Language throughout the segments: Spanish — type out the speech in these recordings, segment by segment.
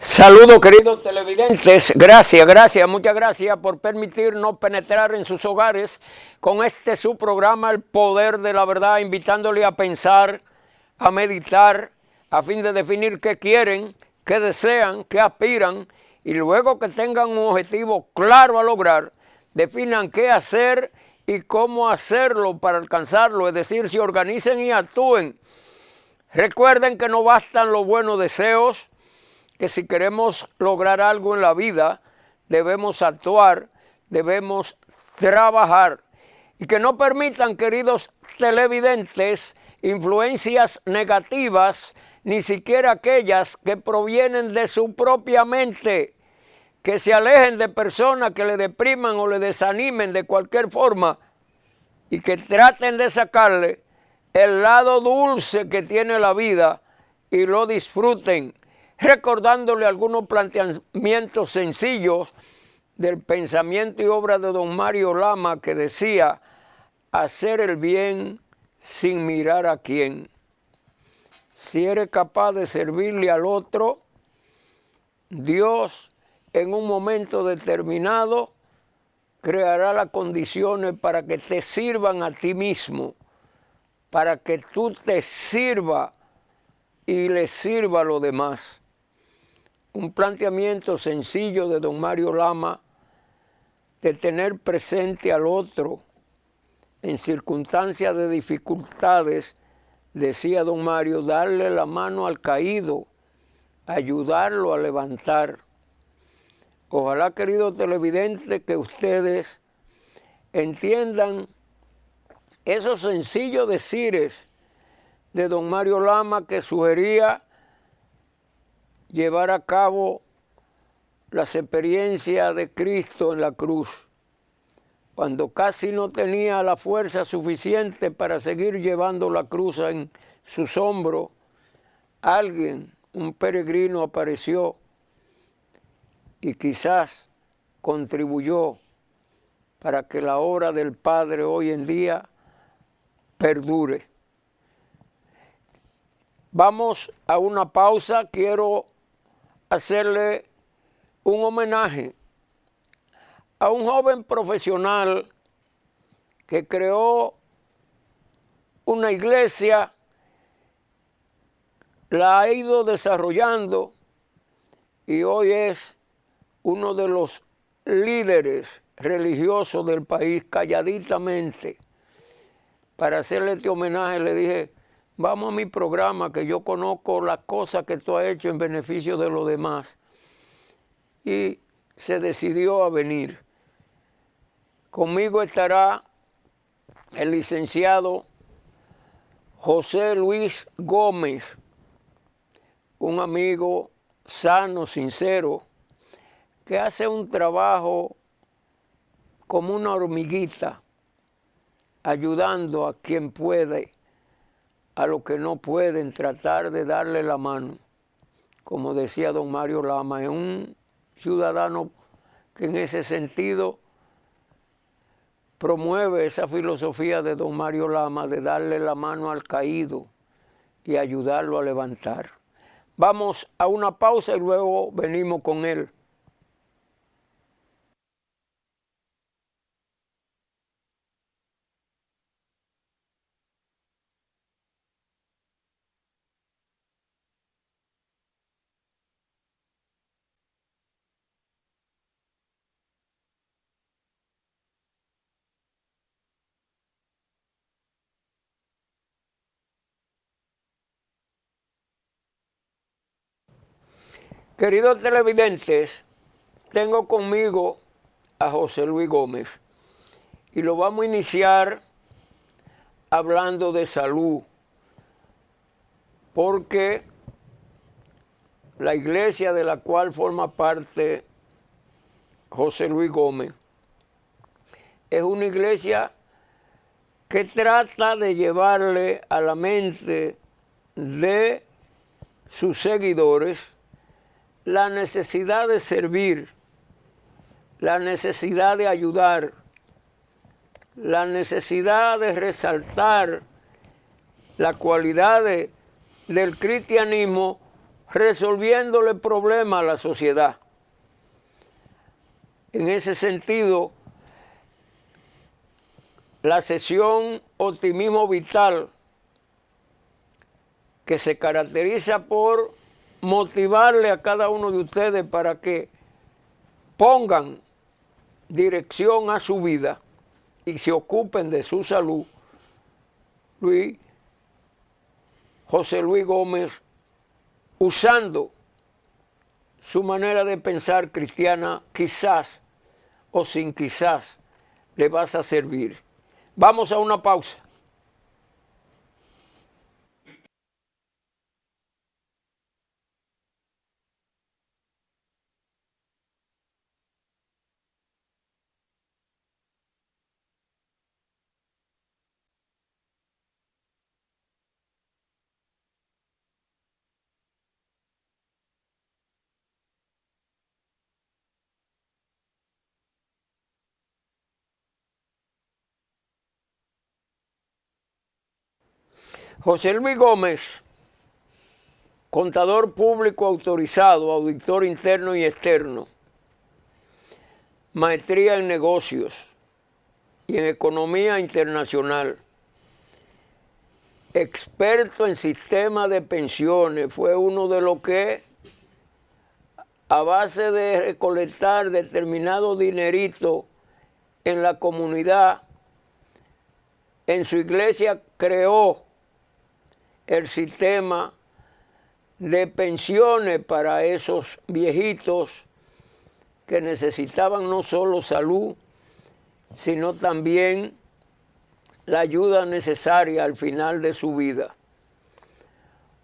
Saludos, queridos televidentes. Muchas gracias por permitirnos penetrar en sus hogares con este su programa, El Poder de la Verdad, invitándole a pensar, a meditar, a fin de definir qué quieren, qué desean, qué aspiran, y luego que tengan un objetivo claro a lograr, definan qué hacer y cómo hacerlo para alcanzarlo, es decir, se organicen y actúen. Recuerden que no bastan los buenos deseos, que si queremos lograr algo en la vida, debemos actuar, debemos trabajar. Y que no permitan, queridos televidentes, influencias negativas, ni siquiera aquellas que provienen de su propia mente, que se alejen de personas que le depriman o le desanimen de cualquier forma y que traten de sacarle el lado dulce que tiene la vida y lo disfruten, recordándole algunos planteamientos sencillos del pensamiento y obra de don Mario Lama, que decía: hacer el bien sin mirar a quién. Si eres capaz de servirle al otro, Dios en un momento determinado creará las condiciones para que te sirvan a ti mismo, para que tú te sirvas y le sirva a los demás. Un planteamiento sencillo de don Mario Lama, de tener presente al otro en circunstancias de dificultades. Decía don Mario, darle la mano al caído, ayudarlo a levantar. Ojalá, queridos televidentes, que ustedes entiendan esos sencillos decires de don Mario Lama, que sugería llevar a cabo las experiencias de Cristo en la cruz, cuando casi no tenía la fuerza suficiente para seguir llevando la cruz en sus hombros. Alguien, un peregrino, apareció y quizás contribuyó para que la obra del Padre hoy en día perdure. Vamos a una pausa. Quiero hacerle un homenaje a un joven profesional que creó una iglesia, la ha ido desarrollando y hoy es uno de los líderes religiosos del país, calladitamente. Para hacerle este homenaje le dije: vamos a mi programa, que yo conozco las cosas que tú has hecho en beneficio de los demás. Y se decidió a venir. Conmigo estará el licenciado José Luis Gómez, un amigo sano, sincero, que hace un trabajo como una hormiguita, ayudando a quien puede, a los que no pueden, tratar de darle la mano. Como decía don Mario Lama, es un ciudadano que en ese sentido promueve esa filosofía de don Mario Lama de darle la mano al caído y ayudarlo a levantar. Vamos a una pausa y luego venimos con él. Queridos televidentes, tengo conmigo a José Luis Gómez y lo vamos a iniciar hablando de salud, porque la iglesia de la cual forma parte José Luis Gómez es una iglesia que trata de llevarle a la mente de sus seguidores la necesidad de servir, la necesidad de ayudar, la necesidad de resaltar las cualidades del cristianismo resolviéndole problemas a la sociedad. En ese sentido, la sesión Optimismo Vital, que se caracteriza por motivarle a cada uno de ustedes para que pongan dirección a su vida y se ocupen de su salud, José Luis Gómez, usando su manera de pensar cristiana, quizás o sin quizás, le vas a servir. Vamos a una pausa. José Luis Gómez, contador público autorizado, auditor interno y externo, maestría en negocios y en economía internacional, experto en sistema de pensiones, fue uno de los que, a base de recolectar determinado dinerito en la comunidad, en su iglesia creó el sistema de pensiones para esos viejitos que necesitaban no solo salud, sino también la ayuda necesaria al final de su vida.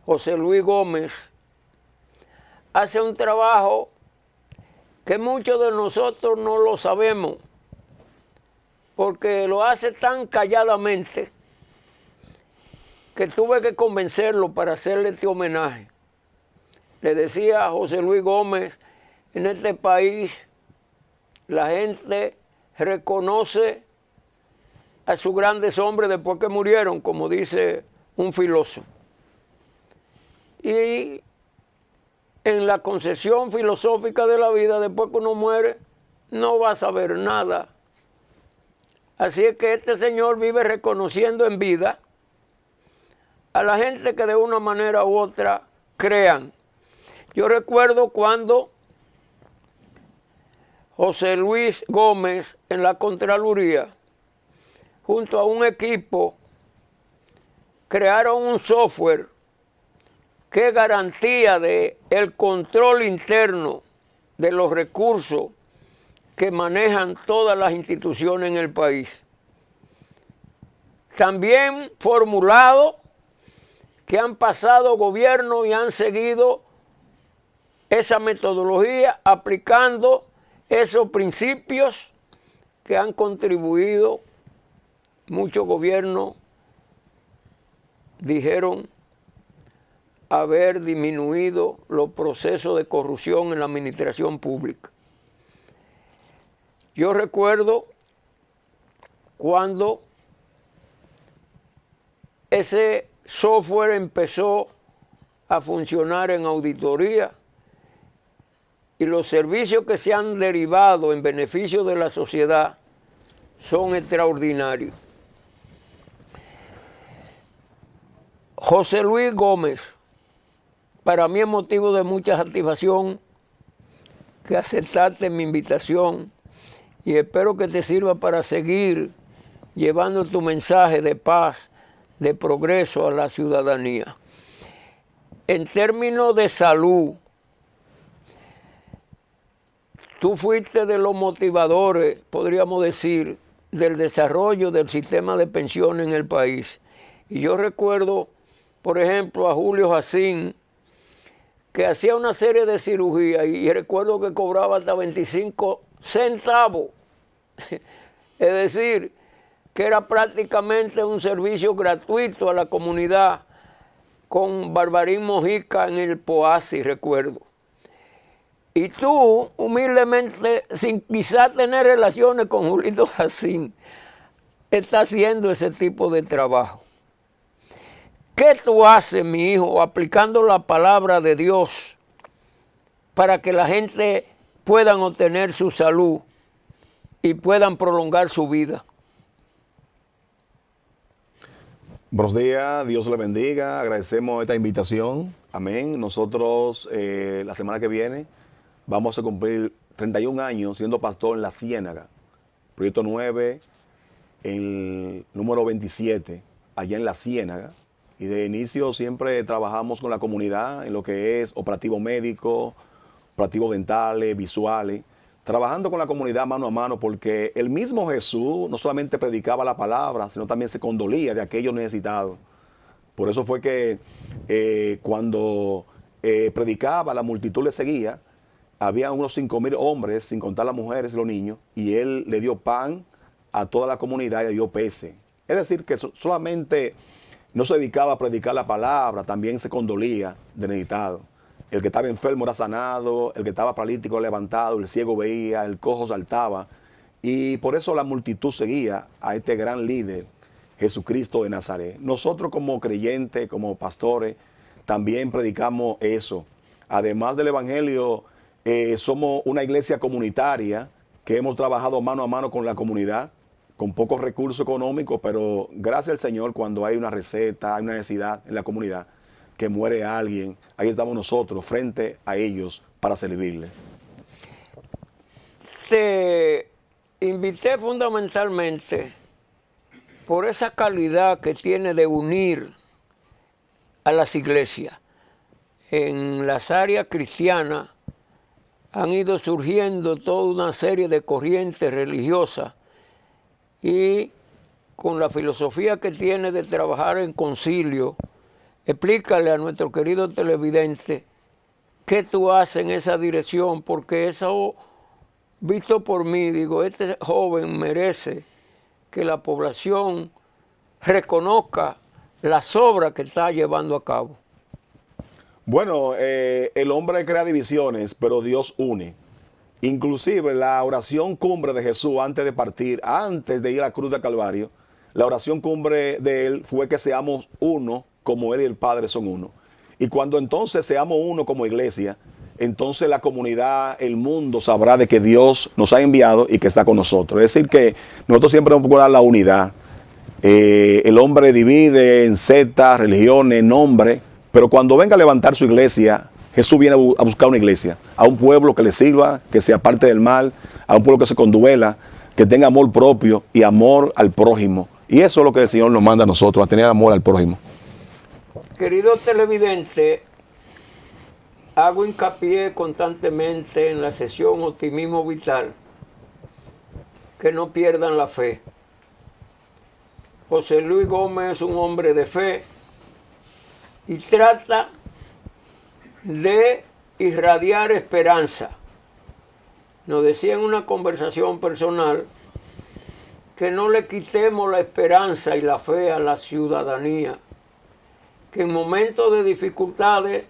José Luis Gómez hace un trabajo que muchos de nosotros no lo sabemos, porque lo hace tan calladamente que tuve que convencerlo para hacerle este homenaje. Le decía a José Luis Gómez, en este país la gente reconoce a sus grandes hombres después que murieron, como dice un filósofo. Y en la concepción filosófica de la vida, después que uno muere, no va a saber nada. Así es que este señor vive reconociendo en vida a la gente que de una manera u otra crean. Yo recuerdo cuando José Luis Gómez en la Contraloría, junto a un equipo, crearon un software que garantía el control interno de los recursos que manejan todas las instituciones en el país. También formulado que han pasado gobiernos y han seguido esa metodología aplicando esos principios que han contribuido. Muchos gobiernos dijeron haber disminuido los procesos de corrupción en la administración pública. Yo recuerdo cuando ese software empezó a funcionar en auditoría y los servicios que se han derivado en beneficio de la sociedad son extraordinarios. José Luis Gómez, para mí es motivo de mucha satisfacción que aceptaste mi invitación y espero que te sirva para seguir llevando tu mensaje de paz, de progreso a la ciudadanía. En términos de salud, tú fuiste de los motivadores, podríamos decir, del desarrollo del sistema de pensiones en el país. Y yo recuerdo, por ejemplo, a Julio Jacín, que hacía una serie de cirugías y recuerdo que cobraba hasta 25 centavos. Es decir, que era prácticamente un servicio gratuito a la comunidad, con Barbarín Mojica en el Poasi, recuerdo. Y tú, humildemente, sin quizás tener relaciones con Julito Jacín, estás haciendo ese tipo de trabajo. ¿qué tú haces, mi hijo, aplicando la palabra de Dios para que la gente puedan obtener su salud y puedan prolongar su vida? Buenos días, Dios le bendiga, agradecemos esta invitación, amén. Nosotros la semana que viene vamos a cumplir 31 años siendo pastor en La Ciénaga, Proyecto 9, el número 27, allá en La Ciénaga. Y de inicio siempre trabajamos con la comunidad en lo que es operativo médico, operativos dentales, visuales, trabajando con la comunidad mano a mano, porque el mismo Jesús no solamente predicaba la palabra, sino también se condolía de aquellos necesitados. Por eso fue que cuando predicaba, la multitud le seguía. Había unos 5,000 hombres, sin contar las mujeres y los niños, y él le dio pan a toda la comunidad y le dio peces. Es decir, que solamente no se dedicaba a predicar la palabra, también se condolía de necesitados. El que estaba enfermo era sanado, el que estaba paralítico levantado, el ciego veía, el cojo saltaba. Y por eso la multitud seguía a este gran líder, Jesucristo de Nazaret. Nosotros como creyentes, como pastores, también predicamos eso. Además del evangelio, somos una iglesia comunitaria que hemos trabajado mano a mano con la comunidad, con pocos recursos económicos, pero gracias al Señor, cuando hay una receta, hay una necesidad en la comunidad, que muere alguien, ahí estamos nosotros frente a ellos para servirles. Te invité fundamentalmente por esa calidad que tiene de unir a las iglesias. En las áreas cristianas han ido surgiendo toda una serie de corrientes religiosas y con la filosofía que tiene de trabajar en concilio. Explícale a nuestro querido televidente qué tú haces en esa dirección, porque eso, visto por mí, digo, este joven merece que la población reconozca las obras que está llevando a cabo. Bueno, el hombre crea divisiones, pero Dios une. Inclusive la oración cumbre de Jesús antes de partir, antes de ir a la cruz del Calvario, la oración cumbre de él fue que seamos uno como él y el Padre son uno. Y cuando entonces seamos uno como iglesia, entonces la comunidad, el mundo sabrá de que Dios nos ha enviado y que está con nosotros. Es decir, que nosotros siempre vamos a procurar la unidad. El hombre divide en sectas, religiones, nombres, pero cuando venga a levantar su iglesia, Jesús viene a buscar una iglesia, a un pueblo que le sirva, que se aparte del mal, a un pueblo que se conduela, que tenga amor propio y amor al prójimo. Y eso es lo que el Señor nos manda a nosotros, a tener amor al prójimo. Querido televidente, hago hincapié constantemente en la sesión Optimismo Vital, que no pierdan la fe. José Luis Gómez es un hombre de fe y trata de irradiar esperanza. Nos decía en una conversación personal que no le quitemos la esperanza y la fe a la ciudadanía, que en momentos de dificultades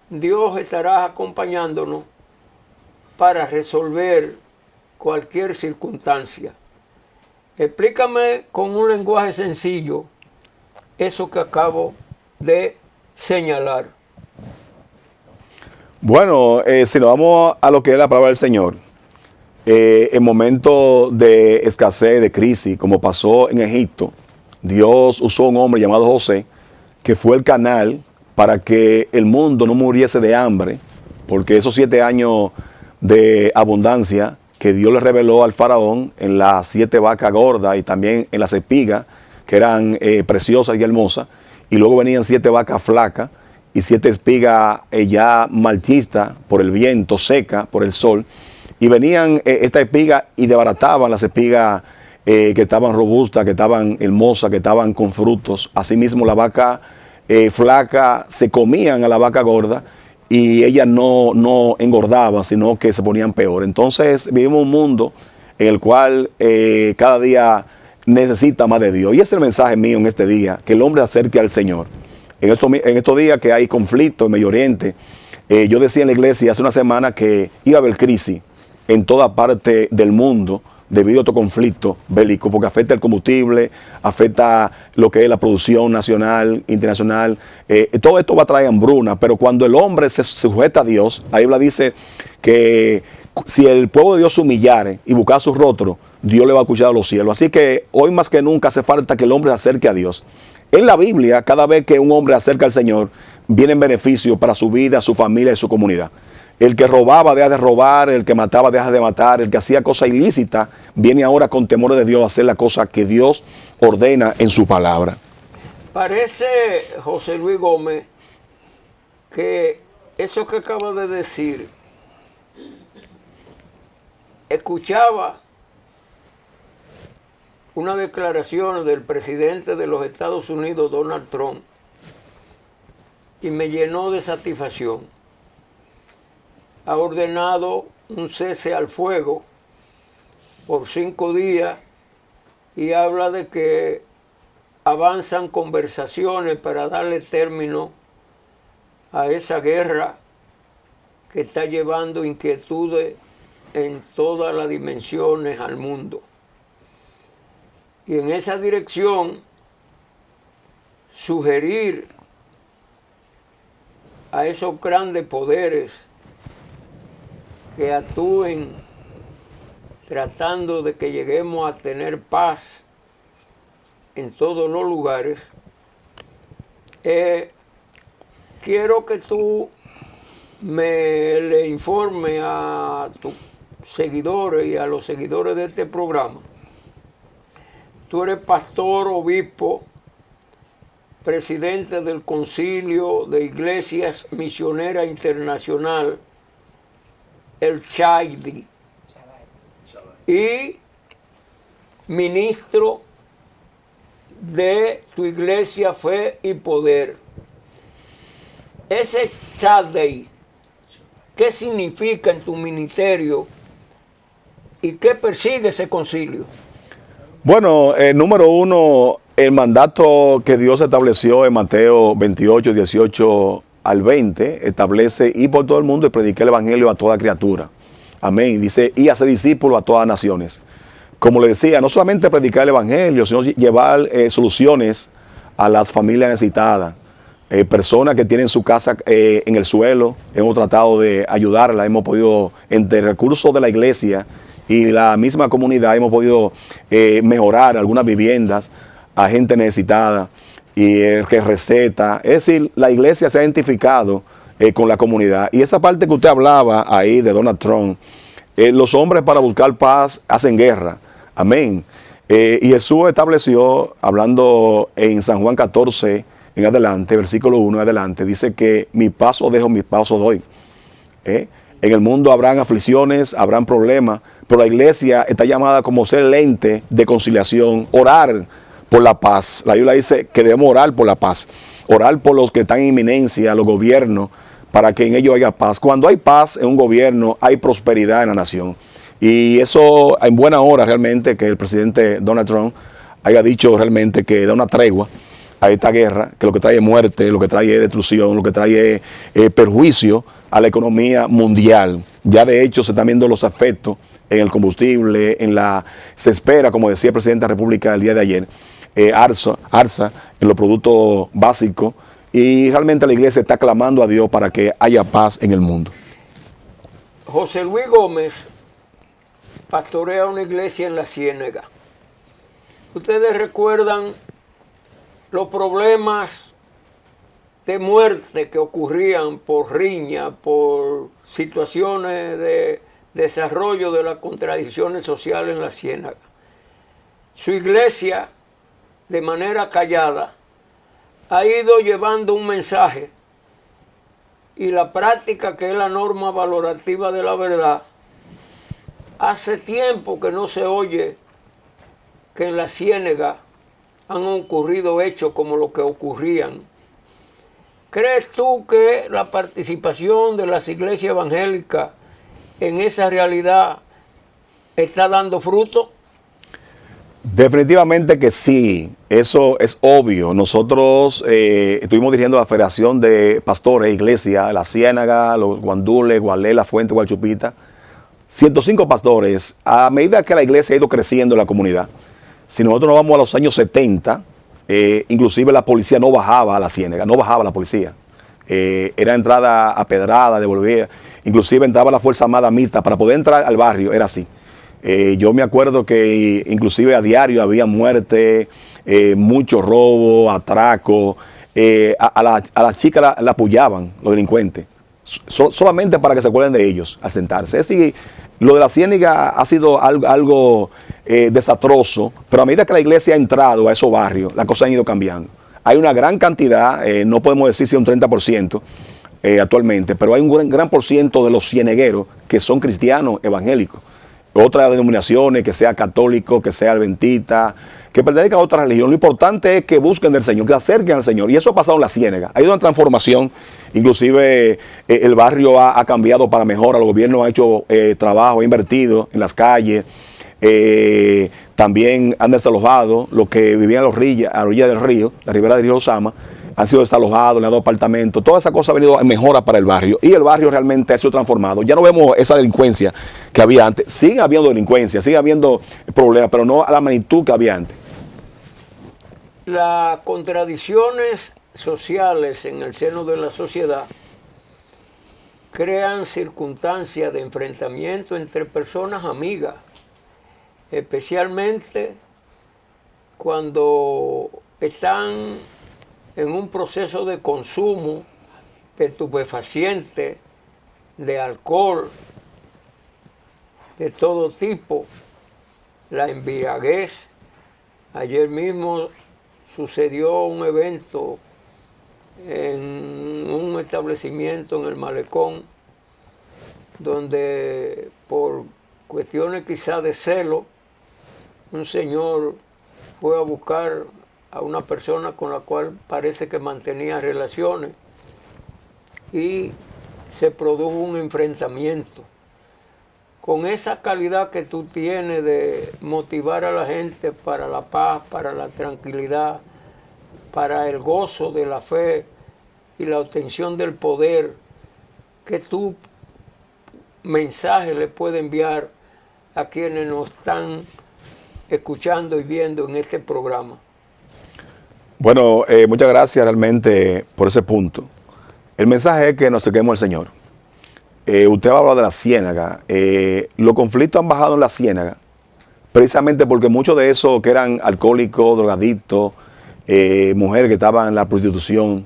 Dios estará acompañándonos para resolver cualquier circunstancia. Explícame con un lenguaje sencillo eso que acabo de señalar. Bueno, si nos vamos a lo que es la palabra del Señor, en momentos de escasez, de crisis, como pasó en Egipto, Dios usó a un hombre llamado José, que fue el canal para que el mundo no muriese de hambre, porque esos 7 años de abundancia que Dios le reveló al faraón en las 7 vacas gordas y también en las espigas, que eran preciosas y hermosas, y luego venían 7 vacas flacas y 7 espigas ya marchitas por el viento, secas por el sol, y venían estas espigas y desbarataban las espigas que estaban robustas, que estaban hermosas, que estaban con frutos. Asimismo la vaca flaca se comían a la vaca gorda y ellas no engordaban, sino que se ponían peor. Entonces vivimos un mundo en el cual cada día necesita más de Dios. Y ese es el mensaje mío en este día, que el hombre acerque al Señor. En estos días que hay conflicto en Medio Oriente, yo decía en la iglesia hace una semana que iba a haber crisis en toda parte del mundo debido a estos conflictos bélicos, porque afecta el combustible, afecta lo que es la producción nacional, internacional. Todo esto va a traer hambruna, pero cuando el hombre se sujeta a Dios, la Biblia dice que si el pueblo de Dios se humillare y buscar su rostro, Dios le va a escuchar a los cielos. Así que hoy más que nunca hace falta que el hombre se acerque a Dios. En la Biblia, cada vez que un hombre acerca al Señor, vienen beneficios para su vida, su familia y su comunidad. El que robaba deja de robar, el que mataba deja de matar, el que hacía cosas ilícitas viene ahora con temor de Dios a hacer la cosa que Dios ordena en su palabra. Parece, José Luis Gómez, que eso que acaba de decir, escuchaba una declaración del presidente de los Estados Unidos, Donald Trump, y me llenó de satisfacción. Ha ordenado un cese al fuego por 5 días y habla de que avanzan conversaciones para darle término a esa guerra que está llevando inquietudes en todas las dimensiones al mundo. Y en esa dirección, sugerir a esos grandes poderes que actúen tratando de que lleguemos a tener paz en todos los lugares. Quiero que tú le informes a tus seguidores y a los seguidores de este programa. Tú eres pastor, obispo, presidente del Concilio de Iglesias Misioneras Internacional, el CHAIDI, y ministro de tu iglesia Fe y Poder. Ese CHAIDI, ¿qué significa en tu ministerio y qué persigue ese concilio? Bueno, número uno, el mandato que Dios estableció en Mateo 28, 18 al 20, establece ir por todo el mundo y predicar el evangelio a toda criatura. Amén. Dice, y hacer discípulos a todas las naciones. Como le decía, no solamente predicar el evangelio, sino llevar soluciones a las familias necesitadas. Personas que tienen su casa en el suelo, hemos tratado de ayudarla, hemos podido, entre recursos de la iglesia y la misma comunidad, hemos podido mejorar algunas viviendas a gente necesitada y que receta. Es decir, la iglesia se ha identificado con la comunidad. Y esa parte que usted hablaba ahí de Donald Trump, los hombres para buscar paz hacen guerra. Amén. Y Jesús estableció, hablando en San Juan 14 en adelante, versículo 1 en adelante, dice que mi paso dejo, mi paso doy. En el mundo habrán aflicciones, habrán problemas, pero la iglesia está llamada como ser el ente de conciliación, orar por la paz. La Biblia dice que debemos orar por la paz, orar por los que están en inminencia, los gobiernos, para que en ellos haya paz. Cuando hay paz en un gobierno, hay prosperidad en la nación. Y eso en buena hora realmente que el presidente Donald Trump haya dicho realmente que da una tregua a esta guerra, que lo que trae es muerte, lo que trae es destrucción, lo que trae es perjuicio a la economía mundial. Ya de hecho se están viendo los efectos en el combustible, se espera, como decía el presidente de la República el día de ayer, alza en los productos básicos, y realmente la iglesia está clamando a Dios para que haya paz en el mundo. José Luis Gómez pastorea una iglesia en La Ciénega. Ustedes recuerdan los problemas de muerte que ocurrían por riña, por situaciones de desarrollo de las contradicciones sociales en La Ciénaga. Su iglesia, de manera callada, ha ido llevando un mensaje, y la práctica, que es la norma valorativa de la verdad, hace tiempo que no se oye que en La Ciénega han ocurrido hechos como los que ocurrían. ¿Crees tú que la participación de las iglesias evangélicas en esa realidad está dando fruto? Definitivamente que sí, eso es obvio. Nosotros estuvimos dirigiendo la Federación de Pastores, Iglesia, La Ciénaga, Los Guandules, Gualé, La Fuente, Guachupita, 105 pastores. A medida que la iglesia ha ido creciendo en la comunidad, si nosotros nos vamos a los años 70, inclusive la policía no bajaba a la Ciénega, no bajaba la policía. Era entrada a pedrada, devolvía. Inclusive entraba la Fuerza Armada Mixta para poder entrar al barrio, era así. Yo me acuerdo que inclusive a diario había muerte, mucho robo, atraco. A la chica la apoyaban los delincuentes, solamente para que se acuerden de ellos al sentarse. Es decir, lo de la Ciénega ha sido algo desastroso, pero a medida que la iglesia ha entrado a esos barrios, las cosas han ido cambiando. Hay una gran cantidad, no podemos decir si un 30% actualmente, pero hay un gran por ciento de los cienegueros que son cristianos evangélicos. Otras denominaciones, que sea católico, que sea adventista, que pertenezcan a otra religión. Lo importante es que busquen del Señor, que se acerquen al Señor. Y eso ha pasado en la Ciénega. Ha ido una transformación. Inclusive el barrio ha cambiado para mejor. El gobierno ha hecho trabajo, ha invertido en las calles. También han desalojado los que vivían a la orilla del río, la ribera del río Osama. Han sido desalojados, le han dado apartamentos. Toda esa cosa ha venido en mejora para el barrio. Y el barrio realmente ha sido transformado. Ya no vemos esa delincuencia que había antes. Sigue habiendo delincuencia, sigue habiendo problemas, pero no a la magnitud que había antes. Las contradicciones sociales en el seno de la sociedad crean circunstancias de enfrentamiento entre personas amigas, especialmente cuando están en un proceso de consumo de estupefacientes, de alcohol, de todo tipo, la embriaguez. Ayer mismo sucedió un evento en un establecimiento en el Malecón, donde por cuestiones quizás de celo, un señor fue a buscar a una persona con la cual parece que mantenía relaciones y se produjo un enfrentamiento. Con esa calidad que tú tienes de motivar a la gente para la paz, para la tranquilidad, para el gozo de la fe y la obtención del poder, que tu mensaje le puede enviar a quienes nos están escuchando y viendo en este programa. Bueno, muchas gracias realmente por ese punto. El mensaje es que nos acerquemos al Señor. Usted va a hablar de la Ciénaga. Los conflictos han bajado en la Ciénaga precisamente porque muchos de esos que eran alcohólicos, drogadictos, mujeres que estaban en la prostitución,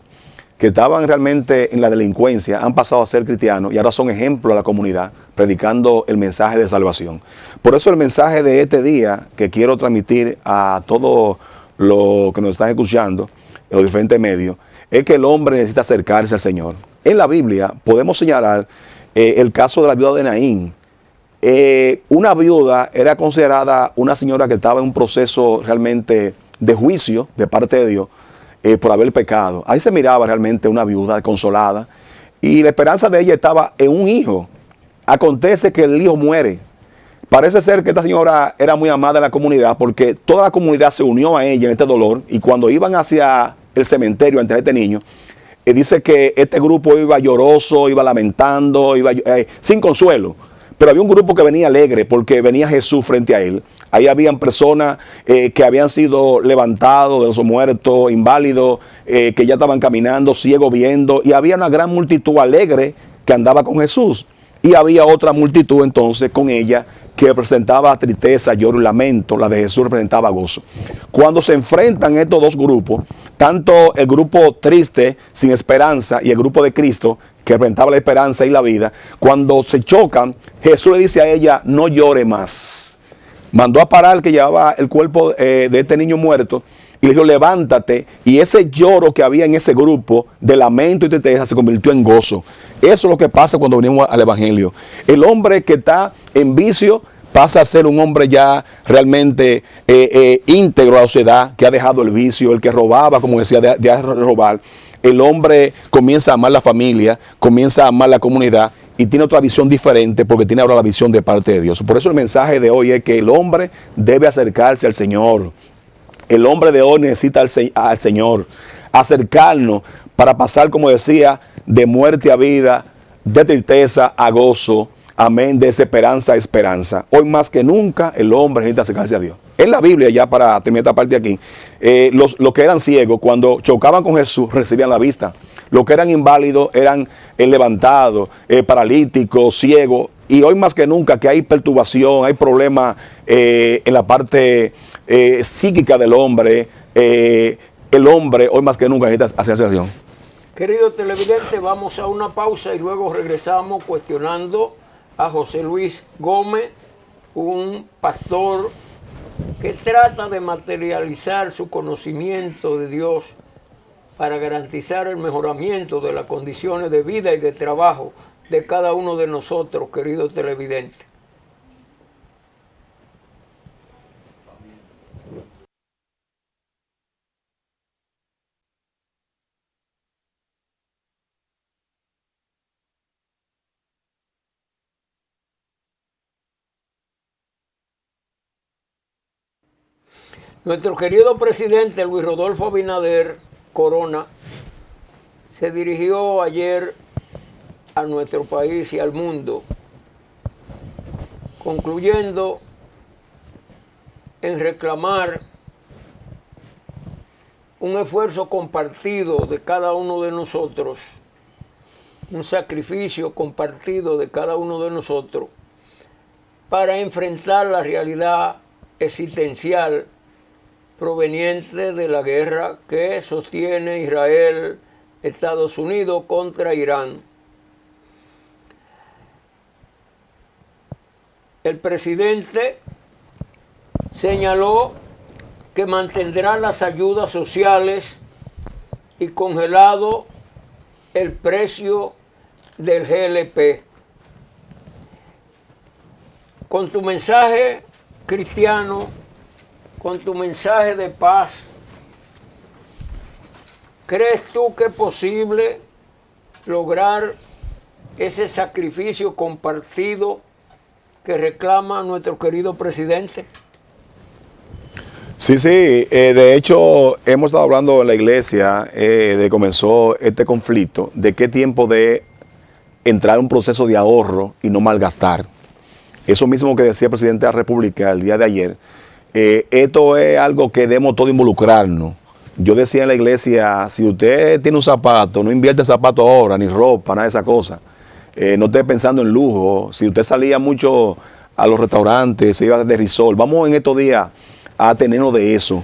que estaban realmente en la delincuencia, han pasado a ser cristianos y ahora son ejemplos a la comunidad, predicando el mensaje de salvación. Por eso el mensaje de este día que quiero transmitir a todos los que nos están escuchando en los diferentes medios, es que el hombre necesita acercarse al Señor. En la Biblia podemos señalar el caso de la viuda de Naín. Una viuda era considerada una señora que estaba en un proceso realmente de juicio de parte de Dios por haber pecado. Ahí se miraba realmente una viuda consolada y la esperanza de ella estaba en un hijo. Acontece que el hijo muere. Parece ser que esta señora era muy amada en la comunidad porque toda la comunidad se unió a ella en este dolor y cuando iban hacia el cementerio a enterrar a este niño, dice que este grupo iba lloroso, iba lamentando, iba sin consuelo. Pero había un grupo que venía alegre porque venía Jesús frente a él. Ahí habían personas que habían sido levantados de los muertos, inválidos, que ya estaban caminando, ciegos viendo. Y había una gran multitud alegre que andaba con Jesús. Y había otra multitud entonces con ella que representaba tristeza, lloro y lamento. La de Jesús representaba gozo. Cuando se enfrentan estos dos grupos, tanto el grupo triste, sin esperanza, y el grupo de Cristo, que representaba la esperanza y la vida, cuando se chocan, Jesús le dice a ella, no llore más. Mandó a parar al que llevaba el cuerpo de este niño muerto y le dijo, levántate. Y ese lloro que había en ese grupo de lamento y tristeza se convirtió en gozo. Eso es lo que pasa cuando venimos al Evangelio. El hombre que está en vicio pasa a ser un hombre ya realmente íntegro a la sociedad, que ha dejado el vicio. El que robaba, como decía, de robar. El hombre comienza a amar la familia, comienza a amar la comunidad y tiene otra visión diferente porque tiene ahora la visión de parte de Dios. Por eso el mensaje de hoy es que el hombre debe acercarse al Señor. El hombre de hoy necesita al Señor. Acercarnos para pasar, como decía, de muerte a vida, de tristeza a gozo, amén, de desesperanza a esperanza. Hoy más que nunca el hombre necesita acercarse a Dios. En la Biblia, ya para terminar esta parte aquí, los que eran ciegos, cuando chocaban con Jesús, recibían la vista. Los que eran inválidos eran levantados, paralíticos, ciegos. Y hoy más que nunca que hay perturbación, hay problemas en la parte psíquica del hombre, el hombre hoy más que nunca necesita acercarse a Dios. Querido televidente, vamos a una pausa y luego regresamos cuestionando a José Luis Gómez, un pastor que trata de materializar su conocimiento de Dios para garantizar el mejoramiento de las condiciones de vida y de trabajo de cada uno de nosotros, queridos televidentes. Nuestro querido presidente Luis Rodolfo Abinader Corona se dirigió ayer a nuestro país y al mundo, concluyendo en reclamar un esfuerzo compartido de cada uno de nosotros, un sacrificio compartido de cada uno de nosotros para enfrentar la realidad existencial proveniente de la guerra que sostiene Israel, Estados Unidos contra Irán. El presidente señaló que mantendrá las ayudas sociales y congelado el precio del GLP. Con tu mensaje cristiano, con tu mensaje de paz, ¿crees tú que es posible lograr ese sacrificio compartido que reclama nuestro querido presidente? Sí, de hecho hemos estado hablando en la iglesia de comenzó este conflicto, de qué tiempo de entrar en un proceso de ahorro y no malgastar. Eso mismo que decía el presidente de la República el día de ayer, esto es algo que debemos todos involucrarnos. Yo decía en la iglesia, si usted tiene un zapato, no invierte zapato ahora, ni ropa, nada de esa cosa. No esté pensando en lujo. Si usted salía mucho a los restaurantes, se iba de risol, vamos en estos días a tenernos de eso.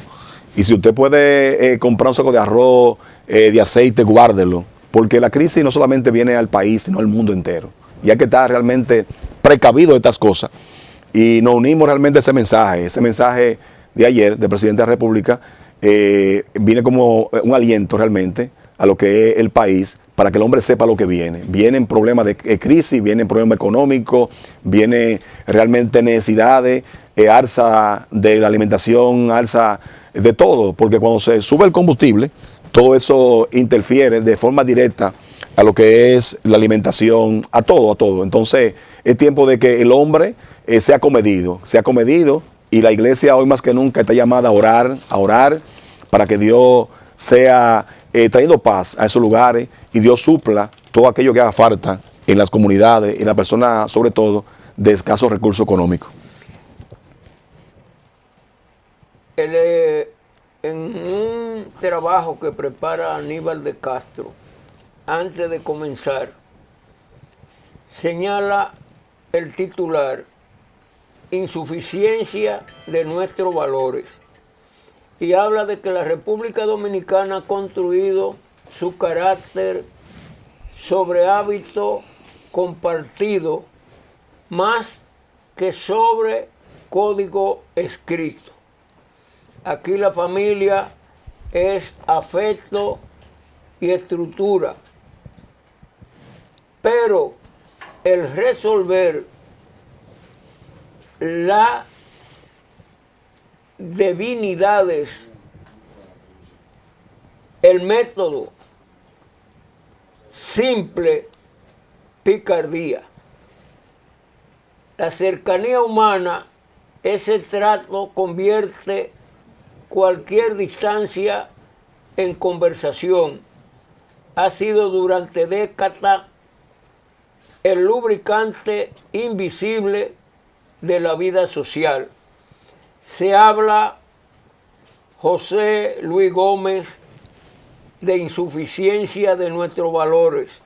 Y si usted puede comprar un saco de arroz, de aceite, guárdelo. Porque la crisis no solamente viene al país, sino al mundo entero. Y hay que estar realmente precavido de estas cosas. Y nos unimos realmente a ese mensaje de ayer del presidente de la República, viene como un aliento realmente a lo que es el país, para que el hombre sepa lo que viene. Vienen problemas de crisis, vienen problemas económicos, vienen realmente necesidades, alza de la alimentación, alza de todo, porque cuando se sube el combustible, todo eso interfiere de forma directa a lo que es la alimentación, a todo. Entonces, es tiempo de que el hombre sea comedido, y la iglesia hoy más que nunca está llamada a orar para que Dios sea trayendo paz a esos lugares y Dios supla todo aquello que haga falta en las comunidades y en las personas, sobre todo, de escasos recursos económicos. En un trabajo que prepara Aníbal de Castro, antes de comenzar, señala el titular: insuficiencia de nuestros valores, y habla de que la República Dominicana ha construido su carácter sobre hábito compartido más que sobre código escrito. Aquí la familia es afecto y estructura, pero el resolver las divinidades, el método simple, picardía. La cercanía humana, ese trato convierte cualquier distancia en conversación. Ha sido durante décadas el lubricante invisible de la vida social. Se habla, José Luis Gómez, de insuficiencia de nuestros valores.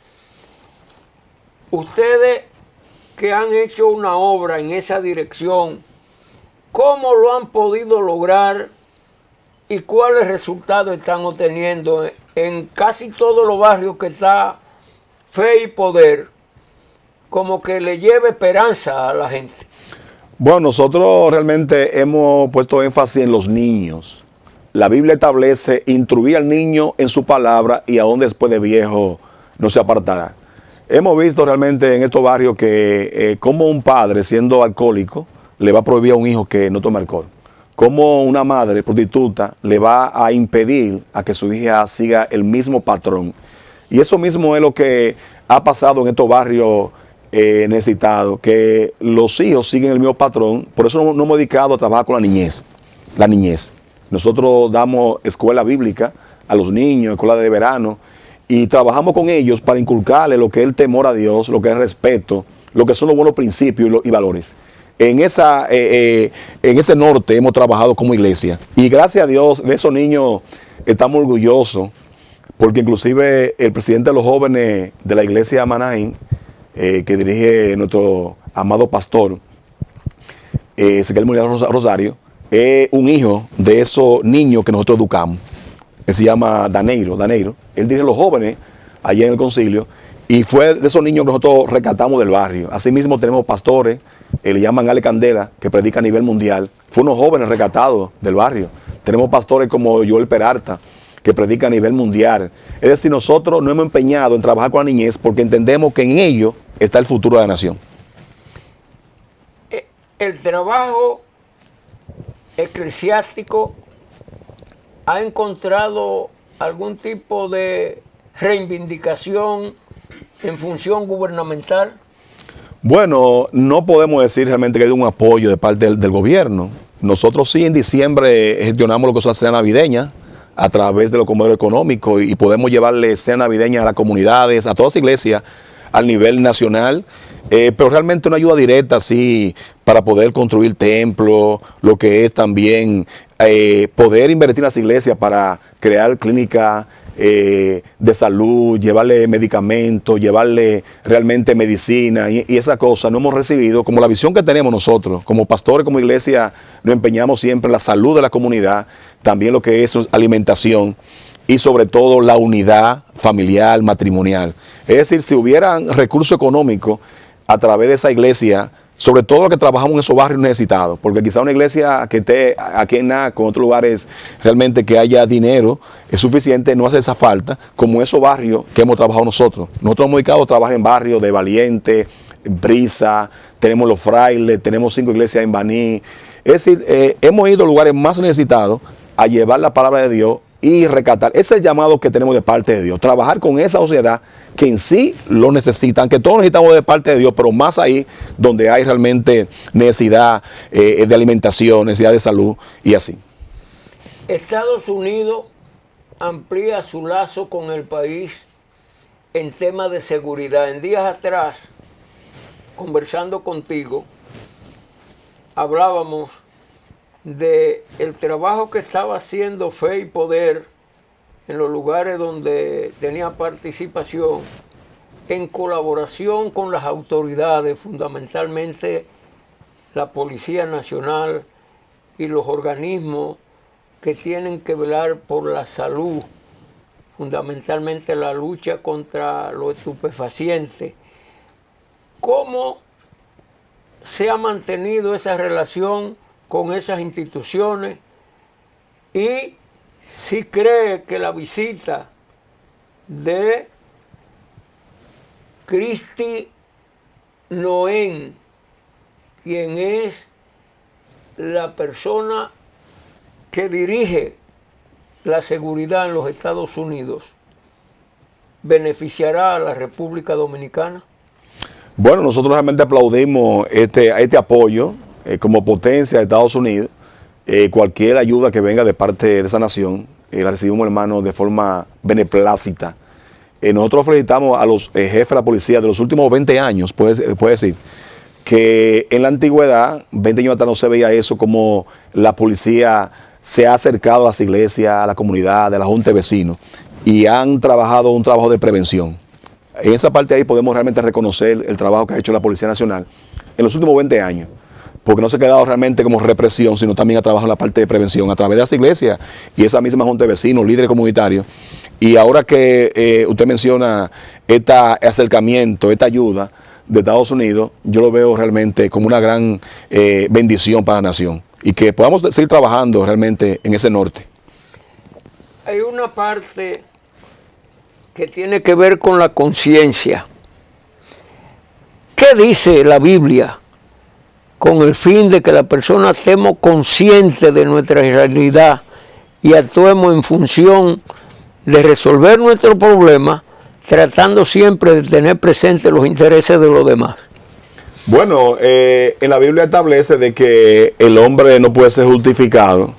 Ustedes que han hecho una obra en esa dirección, ¿cómo lo han podido lograr y cuáles resultados están obteniendo en casi todos los barrios que está Fe y Poder, como que le lleve esperanza a la gente? Bueno, nosotros realmente hemos puesto énfasis en los niños. La Biblia establece instruir al niño en su palabra y aún después de viejo no se apartará. Hemos visto realmente en estos barrios que como un padre siendo alcohólico le va a prohibir a un hijo que no tome alcohol. Como una madre prostituta le va a impedir a que su hija siga el mismo patrón. Y eso mismo es lo que ha pasado en estos barrios necesitados, que los hijos siguen el mismo patrón. Por eso no hemos dedicado a trabajar con la niñez. La niñez. Nosotros damos escuela bíblica a los niños, escuela de verano, y trabajamos con ellos para inculcarles lo que es el temor a Dios, lo que es el respeto, lo que son los buenos principios y valores. En ese norte hemos trabajado como iglesia. Y gracias a Dios, de esos niños estamos orgullosos, porque inclusive el presidente de los jóvenes de la iglesia Manaín, que dirige nuestro amado pastor, Ezequiel Molina Rosario, es un hijo de esos niños que nosotros educamos. Él se llama Daneiro. Él dirige los jóvenes allá en el concilio y fue de esos niños que nosotros rescatamos del barrio. Asimismo tenemos pastores, le llaman Ale Candela, que predica a nivel mundial. Fue unos jóvenes rescatados del barrio. Tenemos pastores como Joel Peralta, que predica a nivel mundial. Es decir, nosotros nos hemos empeñado en trabajar con la niñez porque entendemos que en ello está el futuro de la nación. El trabajo eclesiástico ha encontrado algún tipo de reivindicación en función gubernamental. Bueno, no podemos decir realmente que hay un apoyo de parte del gobierno. Nosotros sí en diciembre gestionamos lo que es la cena navideña a través de los comedores económicos y podemos llevarle cena navideña a las comunidades, a todas las iglesias, al nivel nacional. Pero realmente una ayuda directa, sí, para poder construir templos, lo que es también poder invertir en las iglesias para crear clínicas de salud, llevarle medicamentos, llevarle realmente medicina y esa cosa no hemos recibido, como la visión que tenemos nosotros, como pastores, como iglesia, nos empeñamos siempre en la salud de la comunidad, también lo que es alimentación y sobre todo la unidad familiar, matrimonial. Es decir, si hubieran recursos económicos a través de esa iglesia, sobre todo los que trabajamos en esos barrios necesitados, porque quizá una iglesia que esté aquí en Naco, en otros lugares, realmente que haya dinero, es suficiente, no hace esa falta, como esos barrios que hemos trabajado nosotros. Nosotros hemos dedicado a trabajar en barrios de Valiente, Brisa, tenemos los frailes, tenemos 5 iglesias en Baní. Es decir, hemos ido a lugares más necesitados a llevar la palabra de Dios y rescatar. Ese es el llamado que tenemos de parte de Dios, trabajar con esa sociedad que en sí lo necesitan, que todos necesitamos de parte de Dios, pero más ahí donde hay realmente necesidad de alimentación, necesidad de salud y así. Estados Unidos amplía su lazo con el país en temas de seguridad. En días atrás, conversando contigo, hablábamos de el trabajo que estaba haciendo Fe y Poder en los lugares donde tenía participación, en colaboración con las autoridades, fundamentalmente la Policía Nacional y los organismos que tienen que velar por la salud, fundamentalmente la lucha contra los estupefacientes. ¿Cómo se ha mantenido esa relación con esas instituciones? Y si cree que la visita de Kristi Noem, quien es la persona que dirige la seguridad en los Estados Unidos, beneficiará a la República Dominicana? Bueno, nosotros realmente aplaudimos este apoyo como potencia de Estados Unidos. Cualquier ayuda que venga de parte de esa nación, la recibimos, hermano, de forma beneplácita. nosotros felicitamos a los jefes de la policía de los últimos 20 años, puede decir, que en la antigüedad, 20 años atrás no se veía eso, como la policía se ha acercado a las iglesias, a la comunidad, a la junta de vecinos, y han trabajado un trabajo de prevención. En esa parte ahí podemos realmente reconocer el trabajo que ha hecho la Policía Nacional en los últimos 20 años, porque no se ha quedado realmente como represión, sino también ha trabajado en la parte de prevención a través de las iglesias y esa misma junta de vecinos, líderes comunitarios. Y ahora que usted menciona este acercamiento, esta ayuda de Estados Unidos, yo lo veo realmente como una gran bendición para la nación y que podamos seguir trabajando realmente en ese norte. Hay una parte que tiene que ver con la conciencia. ¿Qué dice la Biblia con el fin de que la persona estemos conscientes de nuestra realidad y actuemos en función de resolver nuestros problemas, tratando siempre de tener presentes los intereses de los demás? Bueno, en la Biblia establece de que el hombre no puede ser justificado.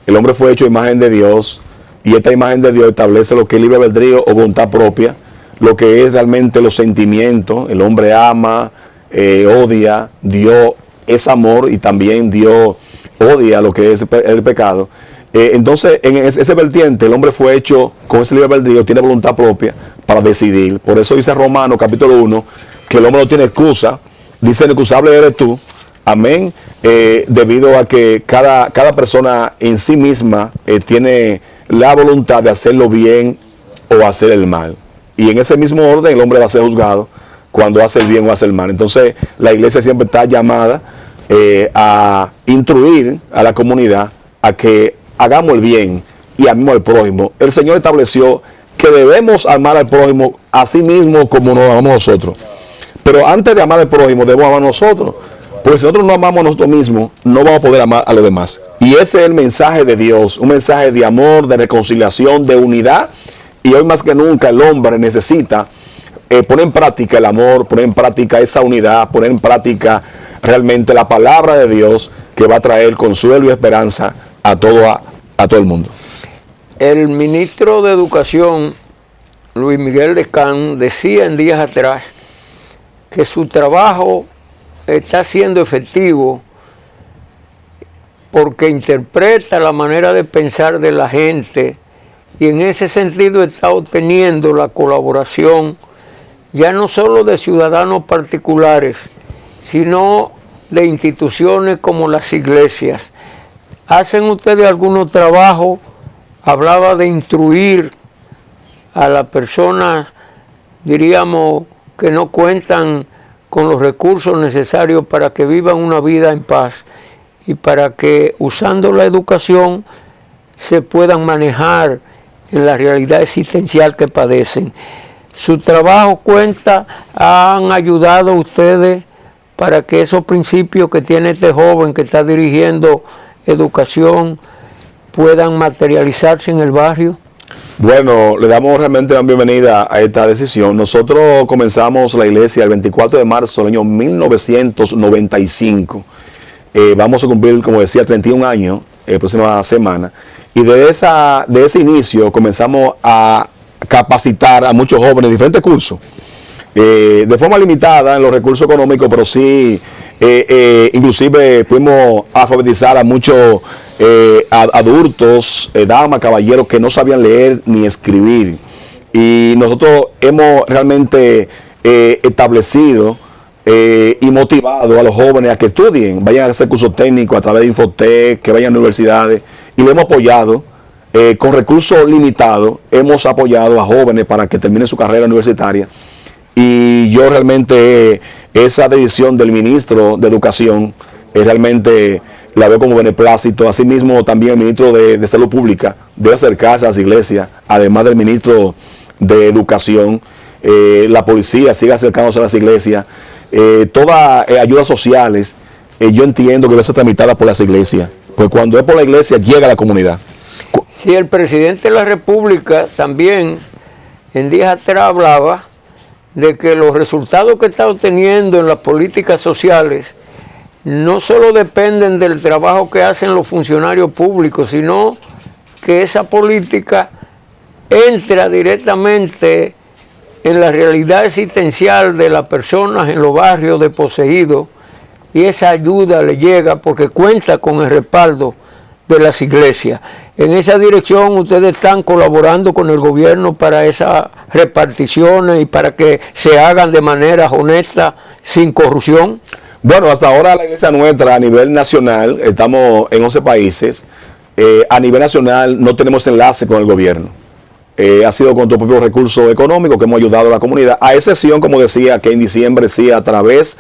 El hombre fue hecho a imagen de Dios y esta imagen de Dios establece lo que es libre albedrío o voluntad propia, lo que es realmente los sentimientos. El hombre ama, odia, Dios es amor y también Dios odia lo que es el pecado. Entonces, en ese vertiente, el hombre fue hecho con ese libre albedrío, tiene voluntad propia para decidir. Por eso dice Romanos capítulo 1, que el hombre no tiene excusa, dice el excusable eres tú, amén, debido a que cada persona en sí misma tiene la voluntad de hacerlo bien o hacer el mal. Y en ese mismo orden el hombre va a ser juzgado cuando hace el bien o hace el mal. Entonces, la iglesia siempre está llamada a instruir a la comunidad a que hagamos el bien y amemos al prójimo. El Señor estableció que debemos amar al prójimo así mismo como nos amamos nosotros. Pero antes de amar al prójimo, debemos amar a nosotros. Porque si nosotros no amamos a nosotros mismos, no vamos a poder amar a los demás. Y ese es el mensaje de Dios, un mensaje de amor, de reconciliación, de unidad. Y hoy más que nunca el hombre necesita poner en práctica el amor, poner en práctica esa unidad, poner en práctica realmente la palabra de Dios que va a traer consuelo y esperanza a todo el mundo. El ministro de Educación, Luis Miguel Descán, decía en días atrás que su trabajo está siendo efectivo porque interpreta la manera de pensar de la gente y en ese sentido está obteniendo la colaboración ya no solo de ciudadanos particulares, sino de instituciones como las iglesias. ¿Hacen ustedes algunos trabajos? Hablaba de instruir a las personas, diríamos, que no cuentan con los recursos necesarios para que vivan una vida en paz y para que usando la educación se puedan manejar en la realidad existencial que padecen. Su trabajo cuenta, han ayudado a ustedes para que esos principios que tiene este joven que está dirigiendo educación puedan materializarse en el barrio. Bueno, le damos realmente la bienvenida a esta decisión. Nosotros comenzamos la iglesia el 24 de marzo del año 1995. Vamos a cumplir, como decía, 31 años la próxima semana. Y de ese inicio comenzamos a capacitar a muchos jóvenes en diferentes cursos. De forma limitada en los recursos económicos, pero sí, inclusive pudimos alfabetizar a muchos adultos, damas, caballeros que no sabían leer ni escribir. Y nosotros hemos realmente establecido y motivado a los jóvenes a que estudien, vayan a hacer cursos técnicos a través de Infotec, que vayan a universidades, y le hemos apoyado. Con recursos limitados hemos apoyado a jóvenes para que terminen su carrera universitaria. Y yo realmente esa decisión del ministro de Educación realmente la veo como beneplácito. Asimismo también el ministro de Salud Pública debe acercarse a las iglesias, además del ministro de Educación. La policía sigue acercándose a las iglesias. Todas ayudas sociales yo entiendo que debe ser tramitada por las iglesias, pues cuando es por la iglesia llega a la comunidad. Sí, el presidente de la República también en días atrás hablaba de que los resultados que está obteniendo en las políticas sociales no solo dependen del trabajo que hacen los funcionarios públicos, sino que esa política entra directamente en la realidad existencial de las personas en los barrios desposeídos, y esa ayuda le llega porque cuenta con el respaldo de las iglesias. En esa dirección ustedes están colaborando con el gobierno para esas reparticiones y para que se hagan de manera honesta, sin corrupción. Bueno, hasta ahora la iglesia nuestra a nivel nacional, estamos en 11 países, a nivel nacional no tenemos enlace con el gobierno. Ha sido con nuestro propio recurso económico que hemos ayudado a la comunidad, a excepción, como decía, que en diciembre sí, a través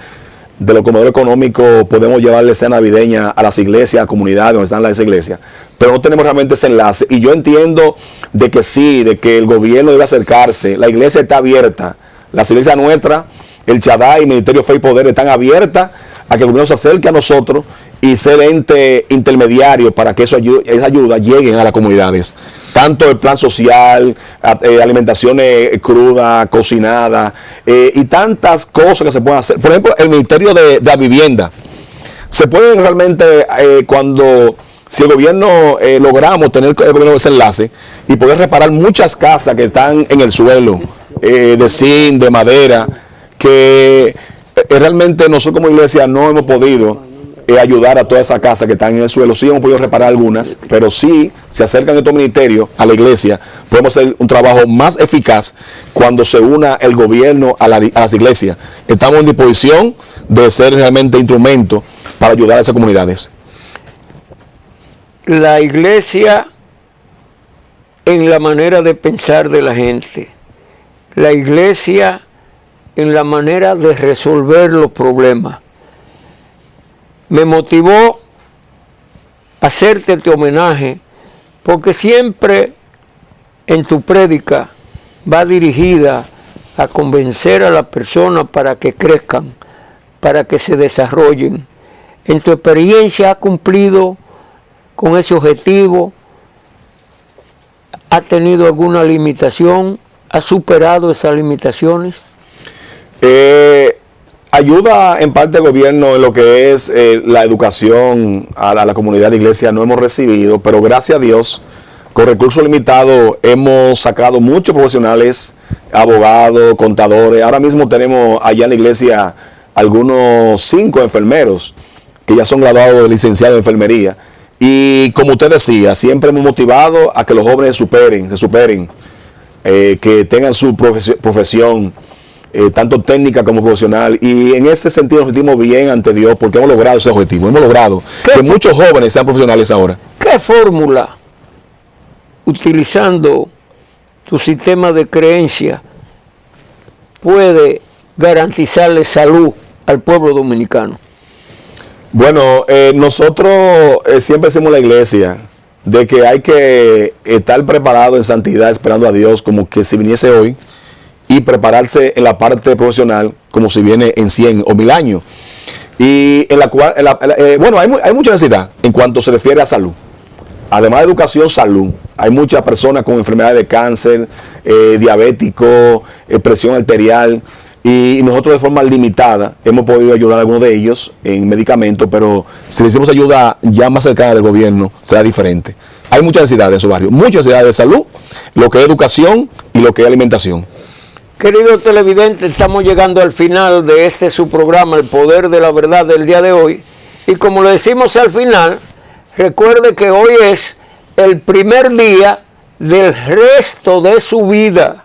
de los comedores económicos podemos llevarle cena navideña a las iglesias, a las comunidades donde están las iglesias, pero no tenemos realmente ese enlace. Y yo entiendo de que sí, de que el gobierno debe acercarse, la iglesia está abierta, las iglesias nuestras, el Shaddai, el Ministerio Fe y Poder están abiertas a que el gobierno se acerque a nosotros y ser ente intermediario para que esa ayuda llegue a las comunidades. Tanto el plan social, alimentaciones crudas, cocinadas, y tantas cosas que se pueden hacer. Por ejemplo, el Ministerio de la Vivienda. Se puede realmente, si el gobierno logramos tener el gobierno ese enlace y poder reparar muchas casas que están en el suelo, de zinc, de madera, que realmente nosotros como iglesia no hemos podido ayudar a todas esas casas que están en el suelo. Sí hemos podido reparar algunas, pero sí se acercan estos ministerios a la iglesia. Podemos hacer un trabajo más eficaz cuando se una el gobierno a las iglesias. Estamos en disposición de ser realmente instrumentos para ayudar a esas comunidades. La iglesia en la manera de pensar de la gente, la iglesia en la manera de resolver los problemas. Me motivó a hacerte este homenaje porque siempre en tu prédica va dirigida a convencer a las personas para que crezcan, para que se desarrollen. En tu experiencia has cumplido con ese objetivo, ¿has tenido alguna limitación? ¿Has superado esas limitaciones? Ayuda en parte del gobierno en lo que es la educación a la comunidad de iglesia no hemos recibido, pero gracias a Dios, con recursos limitados hemos sacado muchos profesionales, abogados, contadores. Ahora mismo tenemos allá en la iglesia algunos 5 enfermeros que ya son graduados de licenciados de enfermería. Y como usted decía, siempre hemos motivado a que los jóvenes se superen, que tengan su profesión, tanto técnica como profesional, y en ese sentido nos sentimos bien ante Dios porque hemos logrado ese objetivo, hemos logrado que muchos jóvenes sean profesionales ahora. ¿Qué fórmula, utilizando tu sistema de creencia, puede garantizarle salud al pueblo dominicano? Bueno, nosotros siempre decimos en la iglesia de que hay que estar preparado en santidad esperando a Dios como que si viniese hoy, y prepararse en la parte profesional como si viene en 100 o 1000 años. Y en la cual, bueno, hay mucha necesidad en cuanto se refiere a salud. Además de educación, salud. Hay muchas personas con enfermedades de cáncer, diabético, presión arterial, y nosotros de forma limitada hemos podido ayudar a algunos de ellos en medicamentos, pero si le hicimos ayuda ya más cercana del gobierno, será diferente. Hay mucha necesidad en esos barrios, mucha necesidad de salud, lo que es educación y lo que es alimentación. Queridos televidentes, estamos llegando al final de su programa, El Poder de la Verdad, del día de hoy. Y como le decimos al final, recuerde que hoy es el primer día del resto de su vida.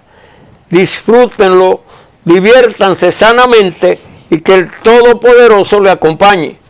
Disfrútenlo, diviértanse sanamente y que el Todopoderoso le acompañe.